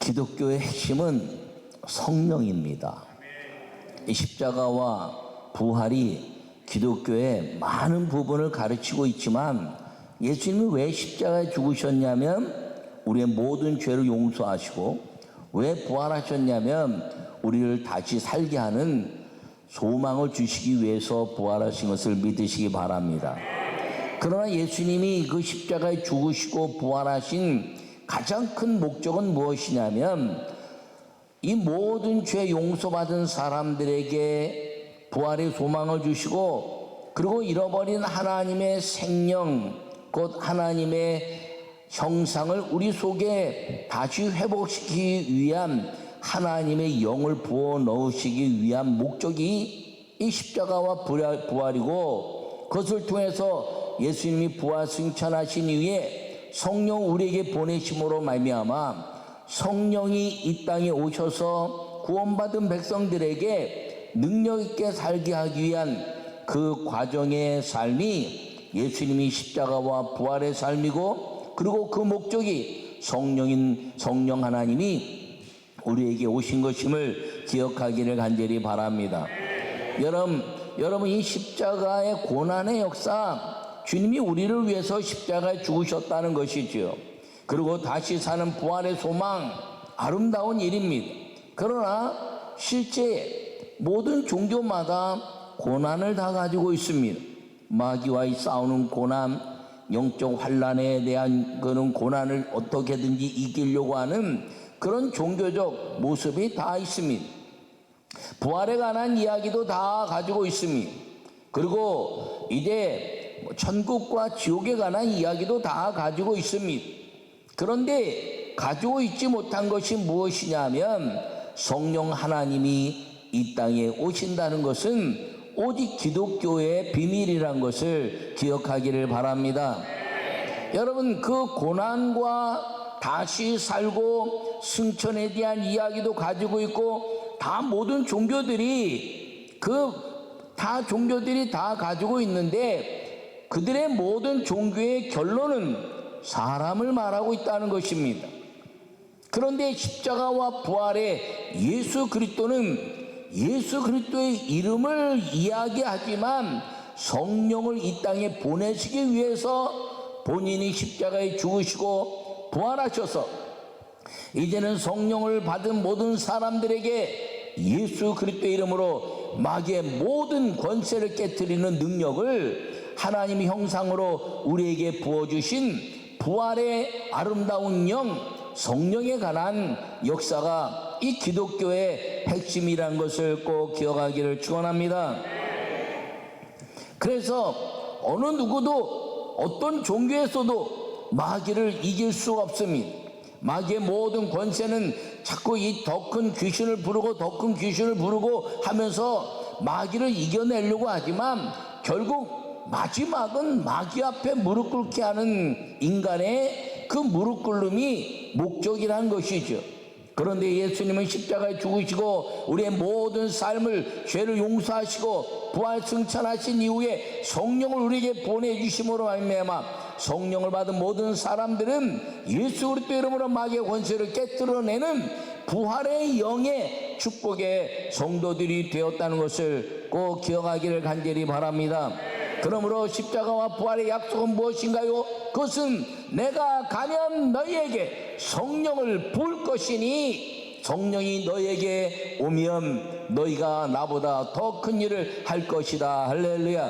기독교의 핵심은 성령입니다. 이 십자가와 부활이 기독교의 많은 부분을 가르치고 있지만, 예수님이 왜 십자가에 죽으셨냐면 우리의 모든 죄를 용서하시고, 왜 부활하셨냐면 우리를 다시 살게 하는 소망을 주시기 위해서 부활하신 것을 믿으시기 바랍니다. 그러나 예수님이 그 십자가에 죽으시고 부활하신 가장 큰 목적은 무엇이냐면, 이 모든 죄 용서받은 사람들에게 부활의 소망을 주시고, 그리고 잃어버린 하나님의 생명, 곧 하나님의 형상을 우리 속에 다시 회복시키기 위한 하나님의 영을 부어 넣으시기 위한 목적이 이 십자가와 부활이고, 그것을 통해서 예수님이 부활 승천하신 이후에 성령 우리에게 보내심으로 말미암아 성령이 이 땅에 오셔서 구원받은 백성들에게 능력 있게 살게 하기 위한 그 과정의 삶이 예수님이 십자가와 부활의 삶이고, 그리고 그 목적이 성령 하나님이 우리에게 오신 것임을 기억하기를 간절히 바랍니다. 여러분 이 십자가의 고난의 역사, 주님이 우리를 위해서 십자가에 죽으셨다는 것이지요. 그리고 다시 사는 부활의 소망, 아름다운 일입니다. 그러나 실제 모든 종교마다 고난을 다 가지고 있습니다. 마귀와의 싸우는 고난, 영적 환난에 대한 그런 고난을 어떻게든지 이기려고 하는 그런 종교적 모습이 다 있습니다. 부활에 관한 이야기도 다 가지고 있습니다. 그리고 이제 천국과 지옥에 관한 이야기도 다 가지고 있습니다. 그런데 가지고 있지 못한 것이 무엇이냐면, 성령 하나님이 이 땅에 오신다는 것은 오직 기독교의 비밀이란 것을 기억하기를 바랍니다. 여러분, 그 고난과 다시 살고 승천에 대한 이야기도 가지고 있고, 다 모든 종교들이 다 가지고 있는데, 그들의 모든 종교의 결론은 사람을 말하고 있다는 것입니다. 그런데 십자가와 부활의 예수 그리스도는 예수 그리스도의 이름을 이야기하지만 성령을 이 땅에 보내시기 위해서 본인이 십자가에 죽으시고 부활하셔서 이제는 성령을 받은 모든 사람들에게 예수 그리스도의 이름으로 마귀의 모든 권세를 깨뜨리는 능력을 하나님의 형상으로 우리에게 부어주신 부활의 아름다운 영, 성령에 관한 역사가 이 기독교의 핵심이라는 것을 꼭 기억하기를 축원합니다. 그래서 어느 누구도 어떤 종교에서도 마귀를 이길 수가 없습니다. 마귀의 모든 권세는 자꾸 이 더 큰 귀신을 부르고 더 큰 귀신을 부르고 하면서 마귀를 이겨내려고 하지만, 결국 마지막은 마귀 앞에 무릎 꿇게 하는 인간의 그 무릎 꿇음이 목적이라는 것이죠. 그런데 예수님은 십자가에 죽으시고 우리의 모든 삶을 죄를 용서하시고 부활 승천하신 이후에 성령을 우리에게 보내주심으로 말미암아 성령을 받은 모든 사람들은 예수 그리스도 이름으로 마귀의 권세를 깨뜨려내는 부활의 영의 축복의 성도들이 되었다는 것을 꼭 기억하기를 간절히 바랍니다. 그러므로 십자가와 부활의 약속은 무엇인가요? 그것은 내가 가면 너희에게 성령을 부을 것이니, 성령이 너희에게 오면 너희가 나보다 더 큰 일을 할 것이다. 할렐루야.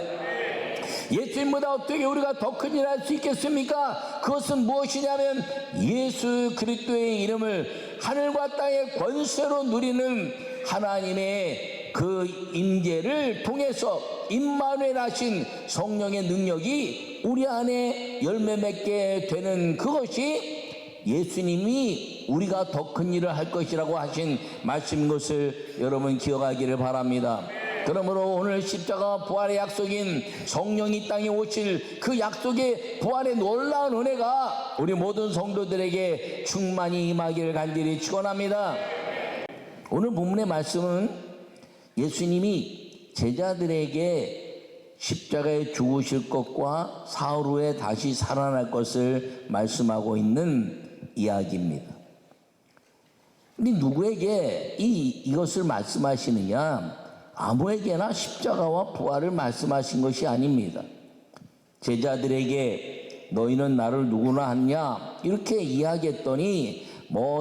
예수님보다 어떻게 우리가 더 큰 일을 할 수 있겠습니까? 그것은 무엇이냐면 예수 그리스도의 이름을 하늘과 땅의 권세로 누리는 하나님의 그 임재를 통해서 임마누엘 하신 성령의 능력이 우리 안에 열매 맺게 되는 그것이 예수님이 우리가 더 큰 일을 할 것이라고 하신 말씀인 것을 여러분 기억하기를 바랍니다. 그러므로 오늘 십자가와 부활의 약속인 성령이 이 땅에 오실 그 약속의 부활의 놀라운 은혜가 우리 모든 성도들에게 충만히 임하기를 간절히 축원합니다. 오늘 본문의 말씀은 예수님이 제자들에게 십자가에 죽으실 것과 사흘 후에 다시 살아날 것을 말씀하고 있는 이야기입니다. 근데 누구에게 이것을 말씀하시느냐? 아무에게나 십자가와 부활을 말씀하신 것이 아닙니다. 제자들에게 너희는 나를 누구나 하냐? 이렇게 이야기했더니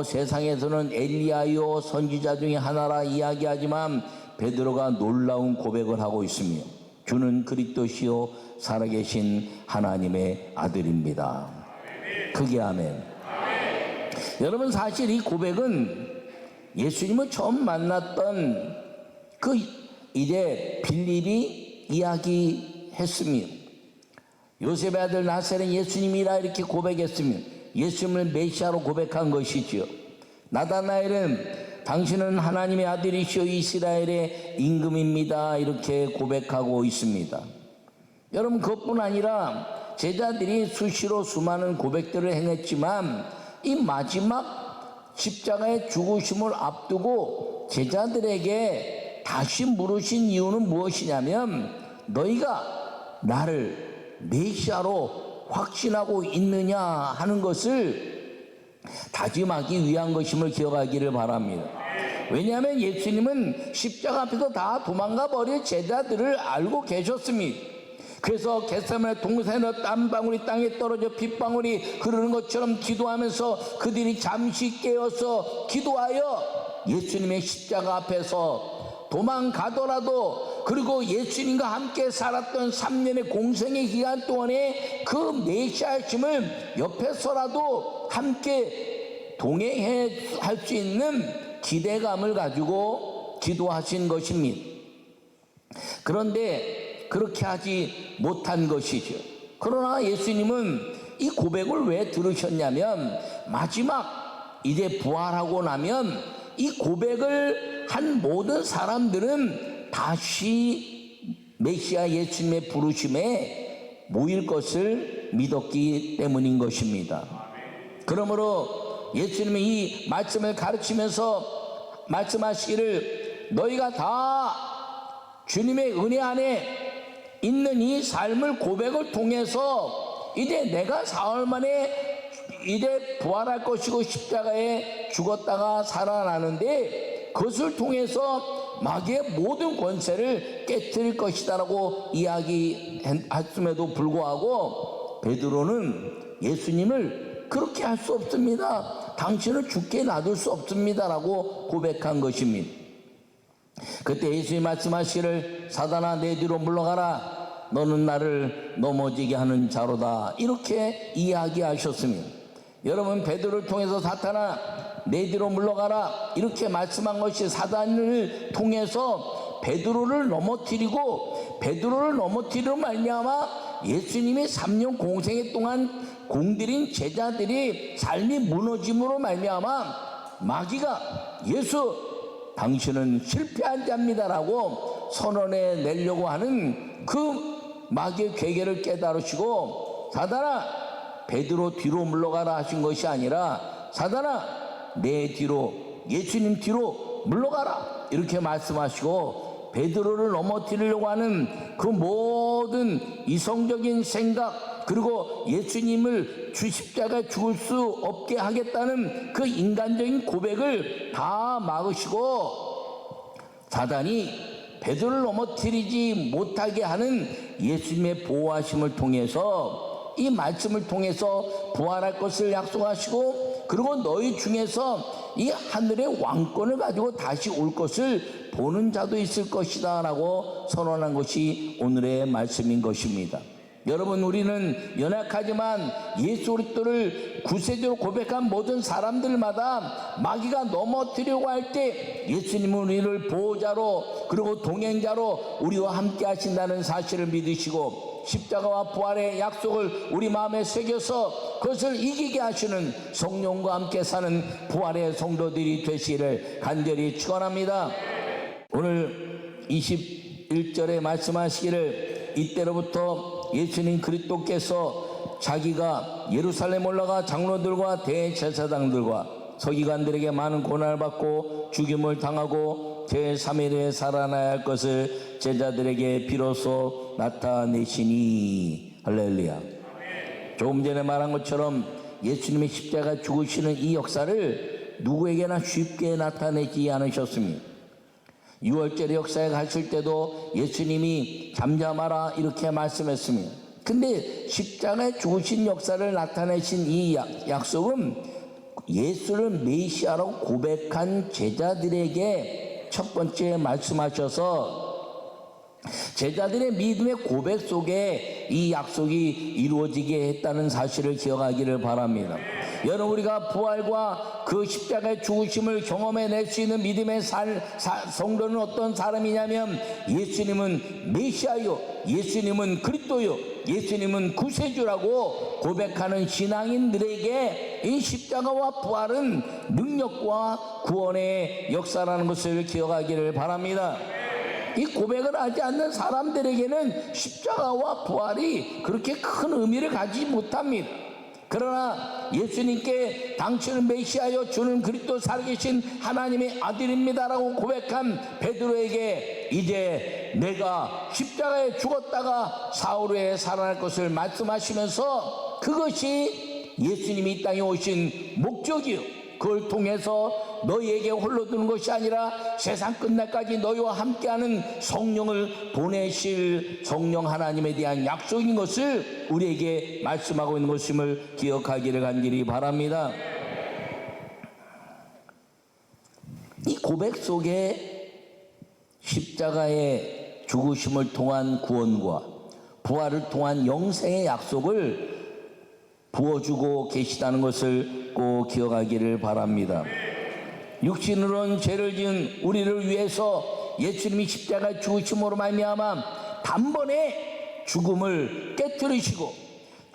세상에서는 엘리야요 선지자 중에 하나라 이야기하지만 베드로가 놀라운 고백을 하고 있으며 주는 그리스도시요 살아계신 하나님의 아들입니다. 크게 아멘. 여러분, 사실 이 고백은 예수님을 처음 만났던 이제 빌립이 이야기했으며 요셉의 아들 나사렛 예수님이라 이렇게 고백했으며 예수님을 메시아로 고백한 것이지요. 나다나엘은 당신은 하나님의 아들이시오 이스라엘의 임금입니다 이렇게 고백하고 있습니다. 여러분, 그것뿐 아니라 제자들이 수시로 수많은 고백들을 행했지만 이 마지막 십자가의 죽으심을 앞두고 제자들에게 다시 물으신 이유는 무엇이냐면 너희가 나를 메시아로 확신하고 있느냐 하는 것을 다짐하기 위한 것임을 기억하기를 바랍니다. 왜냐하면 예수님은 십자가 앞에서 다 도망가 버릴 제자들을 알고 계셨습니다. 그래서 겟세마네 동산에서 땀방울이 땅에 떨어져 빗방울이 흐르는 것처럼 기도하면서 그들이 잠시 깨어서 기도하여 예수님의 십자가 앞에서 도망가더라도 그리고 예수님과 함께 살았던 3년의 공생의 기간 동안에 그 메시아심을 옆에서라도 함께 동행해 할 수 있는 기대감을 가지고 기도하신 것입니다. 그런데 그렇게 하지 못한 것이죠. 그러나 예수님은 이 고백을 왜 들으셨냐면 마지막 이제 부활하고 나면 이 고백을 한 모든 사람들은 다시 메시아 예수님의 부르심에 모일 것을 믿었기 때문인 것입니다. 그러므로 예수님이 이 말씀을 가르치면서 말씀하시기를 너희가 다 주님의 은혜 안에 있는 이 삶을 고백을 통해서 이제 내가 사흘 만에 이제 부활할 것이고 십자가에 죽었다가 살아나는데 그것을 통해서 마귀의 모든 권세를 깨뜨릴 것이다라고 이야기했음에도 불구하고 베드로는 예수님을 그렇게 할 수 없습니다. 당신을 죽게 놔둘 수 없습니다라고 고백한 것입니다. 그때 예수님이 말씀하시기를 사단아 내 뒤로 물러가라 너는 나를 넘어지게 하는 자로다 이렇게 이야기하셨습니다. 여러분, 베드로를 통해서 사탄아 내 뒤로 물러가라 이렇게 말씀한 것이 사단을 통해서 베드로를 넘어뜨리고 베드로를 넘어뜨리로 말미암아 예수님이 3년 공생애 동안 공들인 제자들이 삶이 무너짐으로 말미암아 마귀가 예수 당신은 실패한 자입니다라고 선언해 내려고 하는 그 마귀의 괴계를 깨달으시고 사단아 베드로 뒤로 물러가라 하신 것이 아니라 사단아 내 뒤로 예수님 뒤로 물러가라 이렇게 말씀하시고 베드로를 넘어뜨리려고 하는 그 모든 이성적인 생각 그리고 예수님을 십자가에 죽을 수 없게 하겠다는 그 인간적인 고백을 다 막으시고 사단이 베드로를 넘어뜨리지 못하게 하는 예수님의 보호하심을 통해서 이 말씀을 통해서 부활할 것을 약속하시고 그리고 너희 중에서 이 하늘의 왕권을 가지고 다시 올 것을 보는 자도 있을 것이다 라고 선언한 것이 오늘의 말씀인 것입니다. 여러분, 우리는 연약하지만 예수 그리스도를 구세주로 고백한 모든 사람들마다 마귀가 넘어뜨리려고 할 때 예수님은 우리를 보호자로 그리고 동행자로 우리와 함께 하신다는 사실을 믿으시고 십자가와 부활의 약속을 우리 마음에 새겨서 그것을 이기게 하시는 성령과 함께 사는 부활의 성도들이 되시기를 간절히 축원합니다. 오늘 21절에 말씀하시기를 이때로부터 예수님 그리스도께서 자기가 예루살렘 올라가 장로들과 대제사장들과 서기관들에게 많은 고난을 받고 죽임을 당하고 제3일에 살아나야 할 것을 제자들에게 비로소 나타내시니 할렐루야. 조금 전에 말한 것처럼 예수님의 십자가 죽으시는 이 역사를 누구에게나 쉽게 나타내지 않으셨습니다. 유월절의 역사에 갔을 때도 예수님이 잠잠하라 이렇게 말씀했습니다. 근데 십자가에 죽으신 역사를 나타내신 이 약속은 예수를 메시아라고 고백한 제자들에게 첫 번째 말씀하셔서 제자들의 믿음의 고백 속에 이 약속이 이루어지게 했다는 사실을 기억하기를 바랍니다. 여러분, 우리가 부활과 그 십자가의 죽으심을 경험해낼 수 있는 믿음의 성도는 어떤 사람이냐면 예수님은 메시아요, 예수님은 그리스도요, 예수님은 구세주라고 고백하는 신앙인들에게 이 십자가와 부활은 능력과 구원의 역사라는 것을 기억하기를 바랍니다. 이 고백을 하지 않는 사람들에게는 십자가와 부활이 그렇게 큰 의미를 가지지 못합니다. 그러나 예수님께 당신은 메시아요, 주는 그리스도 살아계신 하나님의 아들입니다라고 고백한 베드로에게 이제 내가 십자가에 죽었다가 사흘 후에 살아날 것을 말씀하시면서 그것이 예수님이 이 땅에 오신 목적이요, 그걸 통해서 너희에게 홀로 두는 것이 아니라 세상 끝날까지 너희와 함께하는 성령을 보내실 성령 하나님에 대한 약속인 것을 우리에게 말씀하고 있는 것임을 기억하기를 간절히 바랍니다. 이 고백 속에 십자가의 죽으심을 통한 구원과 부활을 통한 영생의 약속을 부어주고 계시다는 것을 꼭 기억하기를 바랍니다. 육신으로는 죄를 지은 우리를 위해서 예수님이 십자가에 죽으심으로 말미암아 단번에 죽음을 깨뜨리시고,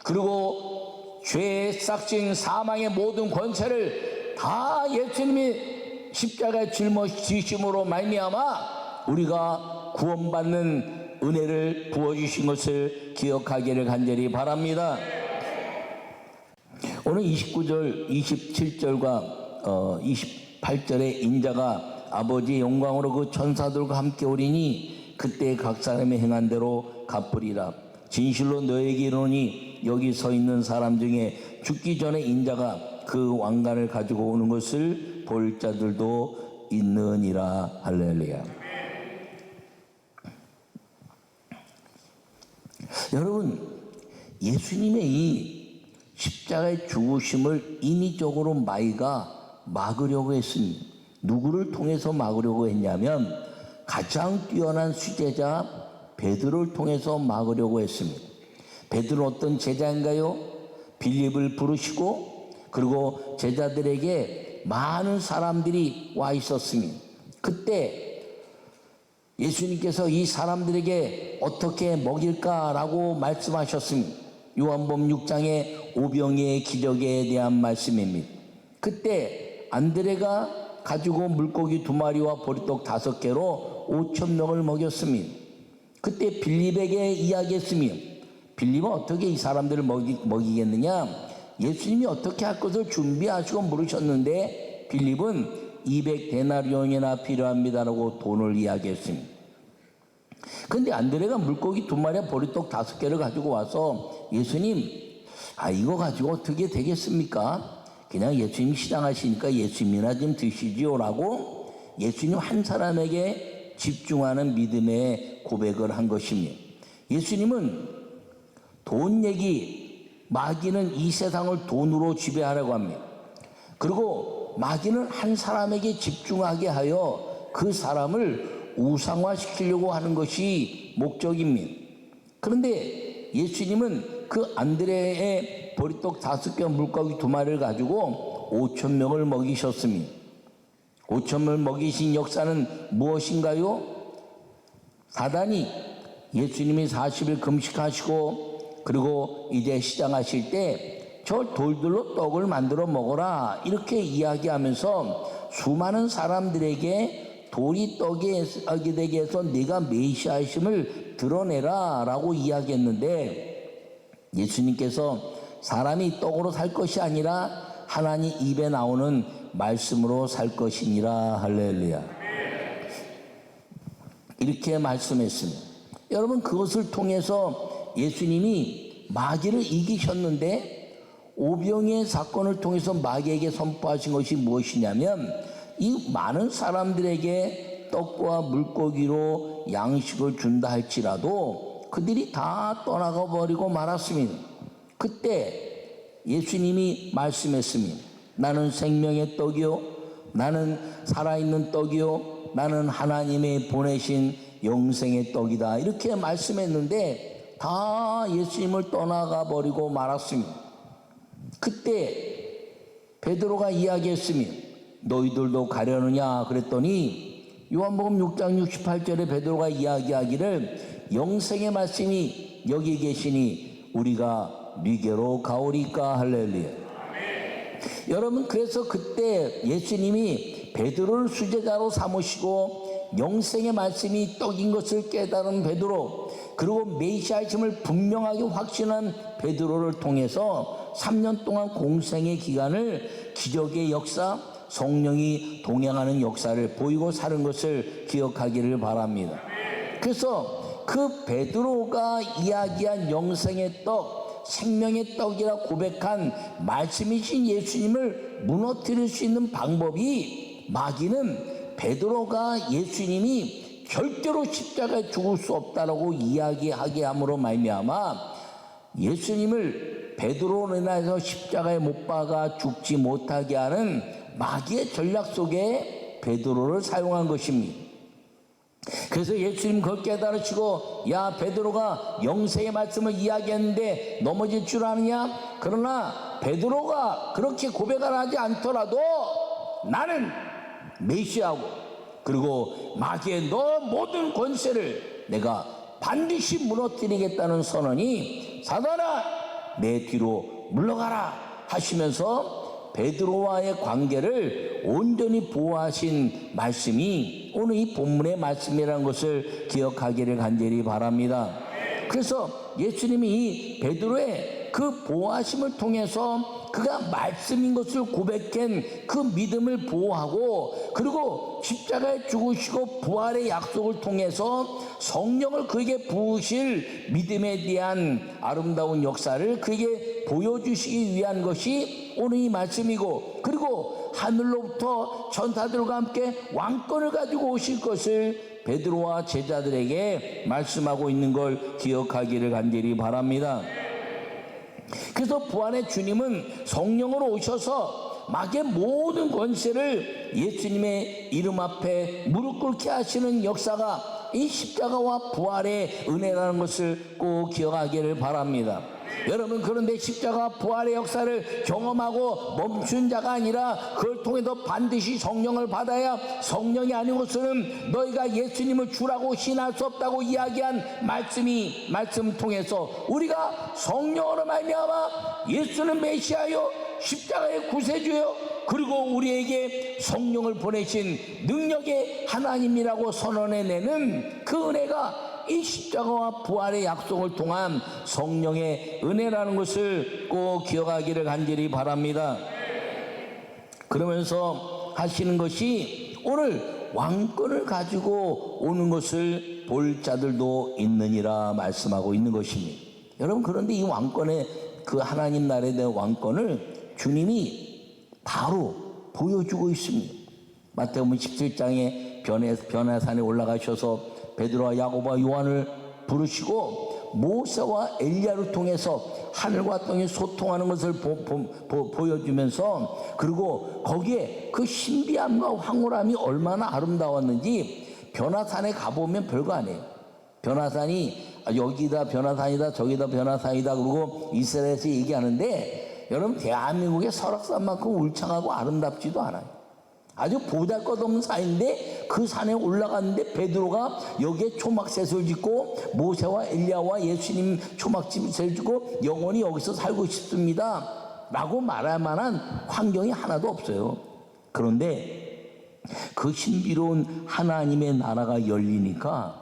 그리고 죄의 싹증 사망의 모든 권세를 다 예수님이 십자가에 짊어지심으로 말미암아 우리가 구원받는 은혜를 부어주신 것을 기억하기를 간절히 바랍니다. 오늘 29절, 27절과 28절의 인자가 아버지의 영광으로 그 천사들과 함께 오리니 그때 각 사람이 행한 대로 갚으리라. 진실로 너에게 이르노니 여기 서 있는 사람 중에 죽기 전에 인자가 그 왕관을 가지고 오는 것을 볼 자들도 있느니라. 할렐루야. 여러분, 예수님의 이 십자가의 죽으심을 인위적으로 마귀가 막으려고 했습니다. 누구를 통해서 막으려고 했냐면 가장 뛰어난 수제자 베드로를 통해서 막으려고 했습니다. 베드로는 어떤 제자인가요? 빌립을 부르시고 그리고 제자들에게 많은 사람들이 와 있었습니다. 그때 예수님께서 이 사람들에게 어떻게 먹일까라고 말씀하셨습니다. 요한복음 6장의 오병이의 기적에 대한 말씀입니다. 그때 안드레가 가지고 물고기 2마리와 보리떡 5개로 5,000명을 먹였습니다. 그때 빌립에게 이야기했으며 빌립은 어떻게 이 사람들을 먹이겠느냐? 예수님이 어떻게 할 것을 준비하시고 물으셨는데 빌립은 200데나리온이나 필요합니다라고 돈을 이야기했습니다. 근데 안드레가 물고기 2마리와 보리떡 5개를 가지고 와서 예수님, 이거 가지고 어떻게 되겠습니까? 그냥 예수님 시장하시니까 예수님이나 좀 드시지요라고 예수님 한 사람에게 집중하는 믿음의 고백을 한 것입니다. 예수님은 돈 얘기, 마귀는 이 세상을 돈으로 지배하려고 합니다. 그리고 마귀는 한 사람에게 집중하게 하여 그 사람을 우상화시키려고 하는 것이 목적입니다. 그런데 예수님은 그 안드레의 보리떡 5개와 물고기 2마리를 가지고 5,000명을 먹이셨습니다. 5,000명을 먹이신 역사는 무엇인가요? 사단이 예수님이 40일 금식하시고 그리고 이제 시장하실 때 저 돌들로 떡을 만들어 먹어라 이렇게 이야기하면서 수많은 사람들에게 돌이 떡이 되게 해서 네가 메시아이심을 드러내라 라고 이야기했는데 예수님께서 사람이 떡으로 살 것이 아니라 하나님 입에 나오는 말씀으로 살 것이니라. 할렐루야. 이렇게 말씀했습니다. 여러분, 그것을 통해서 예수님이 마귀를 이기셨는데 오병이의 사건을 통해서 마귀에게 선포하신 것이 무엇이냐면 이 많은 사람들에게 떡과 물고기로 양식을 준다 할지라도 그들이 다 떠나가 버리고 말았습니다. 그때 예수님이 말씀했습니다. 나는 생명의 떡이요, 나는 살아있는 떡이요, 나는 하나님의 보내신 영생의 떡이다, 이렇게 말씀했는데 다 예수님을 떠나가 버리고 말았습니다. 그때 베드로가 이야기했습니다. 너희들도 가려느냐 그랬더니 요한복음 6장 68절에 베드로가 이야기하기를 영생의 말씀이 여기 계시니 우리가 네게로 가오리까. 할렐루야. 여러분, 그래서 그때 예수님이 베드로를 수제자로 삼으시고 영생의 말씀이 떡인 것을 깨달은 베드로, 그리고 메시아임을 분명하게 확신한 베드로를 통해서 3년 동안 공생의 기간을 기적의 역사, 성령이 동행하는 역사를 보이고 사는 것을 기억하기를 바랍니다. 그래서 그 베드로가 이야기한 영생의 떡, 생명의 떡이라 고백한 말씀이신 예수님을 무너뜨릴 수 있는 방법이, 마귀는 베드로가 예수님이 절대로 십자가에 죽을 수 없다라고 이야기하게 함으로 말미암아 예수님을 베드로로 인해서 십자가에 못 박아 죽지 못하게 하는 마귀의 전략 속에 베드로를 사용한 것입니다. 그래서 예수님 그걸 깨달으시고, 야 베드로가 영생의 말씀을 이야기했는데 넘어질 줄 아느냐? 그러나 베드로가 그렇게 고백을 하지 않더라도 나는 메시아고, 그리고 마귀의 너 모든 권세를 내가 반드시 무너뜨리겠다는 선언이, 사단아 내 뒤로 물러가라 하시면서 베드로와의 관계를 온전히 보호하신 말씀이 오늘 이 본문의 말씀이라는 것을 기억하기를 간절히 바랍니다. 그래서 예수님이 이 베드로의 그 보호하심을 통해서 그가 말씀인 것을 고백한 그 믿음을 보호하고, 그리고 십자가에 죽으시고 부활의 약속을 통해서 성령을 그에게 부으실 믿음에 대한 아름다운 역사를 그에게 보여주시기 위한 것이 오늘 이 말씀이고, 그리고 하늘로부터 전사들과 함께 왕권을 가지고 오실 것을 베드로와 제자들에게 말씀하고 있는 걸 기억하기를 간절히 바랍니다. 그래서 부활의 주님은 성령으로 오셔서 마귀의 모든 권세를 예수님의 이름 앞에 무릎 꿇게 하시는 역사가 이 십자가와 부활의 은혜라는 것을 꼭 기억하기를 바랍니다. 여러분, 그런데 십자가 부활의 역사를 경험하고 멈춘 자가 아니라 그걸 통해서 반드시 성령을 받아야, 성령이 아닌 것은 너희가 예수님을 주라고 신할 수 없다고 이야기한 말씀 통해서 우리가 성령으로 말미암아 예수는 메시아요, 십자가의 구세주요, 그리고 우리에게 성령을 보내신 능력의 하나님이라고 선언해내는 그 은혜가 이 십자가와 부활의 약속을 통한 성령의 은혜라는 것을 꼭 기억하기를 간절히 바랍니다. 그러면서 하시는 것이, 오늘 왕권을 가지고 오는 것을 볼 자들도 있느니라 말씀하고 있는 것입니다. 여러분, 그런데 이 왕권의, 그 하나님 나라에 대한 왕권을 주님이 바로 보여주고 있습니다. 마태복음 17장에 변화산에 올라가셔서 베드로와 야고보와 요한을 부르시고 모세와 엘리야를 통해서 하늘과 땅이 소통하는 것을 보여주면서, 그리고 거기에 그 신비함과 황홀함이 얼마나 아름다웠는지 변화산에 가보면 별거 아니에요. 변화산이 여기다 변화산이다, 저기다 변화산이다, 그리고 이스라엘에서 얘기하는데, 여러분 대한민국의 설악산만큼 울창하고 아름답지도 않아요. 아주 보잘것없는 산인데 그 산에 올라갔는데 베드로가 여기에 초막셋을 짓고 모세와 엘리야와 예수님 초막집을 짓고 영원히 여기서 살고 싶습니다 라고 말할 만한 환경이 하나도 없어요. 그런데 그 신비로운 하나님의 나라가 열리니까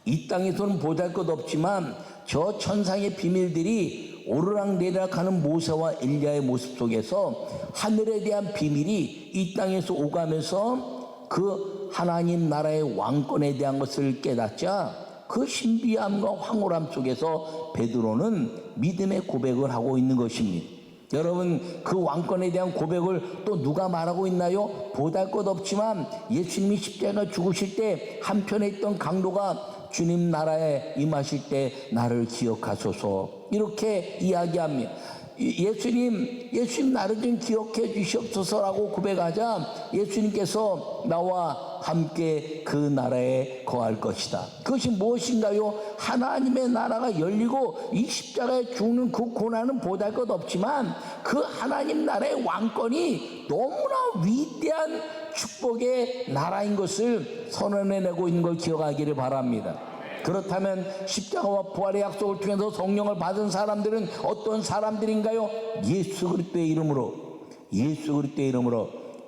이 땅에서는 보잘것없지만 저 천상의 비밀들이 오르락내리락하는 모세와 엘리야의 모습 속에서 하늘에 대한 비밀이 이 땅에서 오가면서 그 하나님 나라의 왕권에 대한 것을 깨닫자 그 신비함과 황홀함 속에서 베드로는 믿음의 고백을 하고 있는 것입니다. 여러분, 그 왕권에 대한 고백을 또 누가 말하고 있나요? 보잘것없지만 예수님이 십자가 죽으실 때 한편에 있던 강도가 주님 나라에 임하실 때 나를 기억하소서, 이렇게 이야기합니다. 예수님 나를 좀 기억해 주시옵소서라고 고백하자 예수님께서 나와 함께 그 나라에 거할 것이다. 그것이 무엇인가요? 하나님의 나라가 열리고 이 십자가에 죽는 그 고난은 보잘것없지만 그 하나님 나라의 왕권이 너무나 위대한 축복의 나라인 것을 선언해내고 있는 걸 기억하기를 바랍니다. 그렇다면 십자가와 부활의 약속을 통해서 성령을 받은 사람들은 어떤 사람들인가요? 예수 그리스도의 이름으로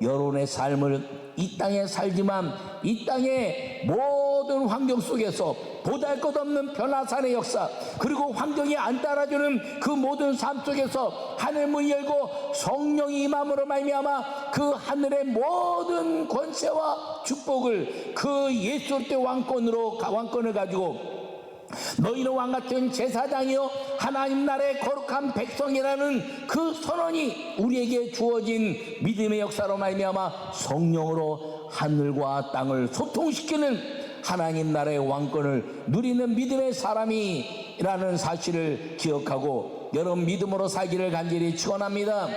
여러분의 삶을 이 땅에 살지만 이 땅의 모든 환경 속에서 보잘것없는 변화산의 역사, 그리고 환경이 안 따라주는 그 모든 삶 속에서 하늘 문 열고 성령이 임함으로 말미암아 그 하늘의 모든 권세와 축복을 그 예수 그리스도의 왕권을 가지고 너희는 왕같은 제사장이요 하나님 나라의 거룩한 백성이라는 그 선언이 우리에게 주어진 믿음의 역사로 말미암아 성령으로 하늘과 땅을 소통시키는 하나님 나라의 왕권을 누리는 믿음의 사람이라는 사실을 기억하고 여러분 믿음으로 살기를 간절히 축원합니다.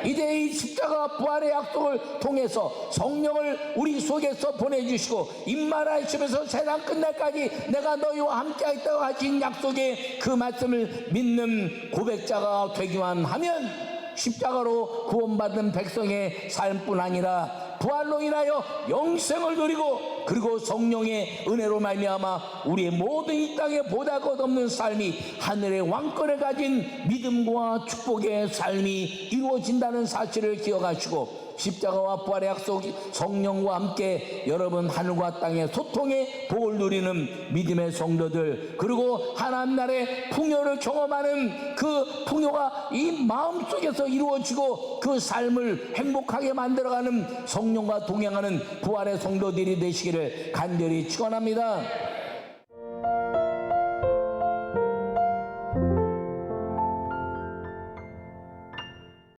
이제 이 십자가 부활의 약속을 통해서 성령을 우리 속에서 보내주시고 임마하시면서 세상 끝날까지 내가 너희와 함께 하겠다고 하신 약속의 그 말씀을 믿는 고백자가 되기만 하면 십자가로 구원받은 백성의 삶뿐 아니라 부활로 인하여 영생을 누리고 그리고 성령의 은혜로 말미암아 우리의 모든 이 땅에 보잘것없는 삶이 하늘의 왕권을 가진 믿음과 축복의 삶이 이루어진다는 사실을 기억하시고 십자가와 부활의 약속 성령과 함께 여러분 하늘과 땅의 소통의 복을 누리는 믿음의 성도들, 그리고 하나님 나라의 풍요를 경험하는 그 풍요가 이 마음속에서 이루어지고 그 삶을 행복하게 만들어가는 성령과 동행하는 부활의 성도들이 되시기를 간절히 축원합니다.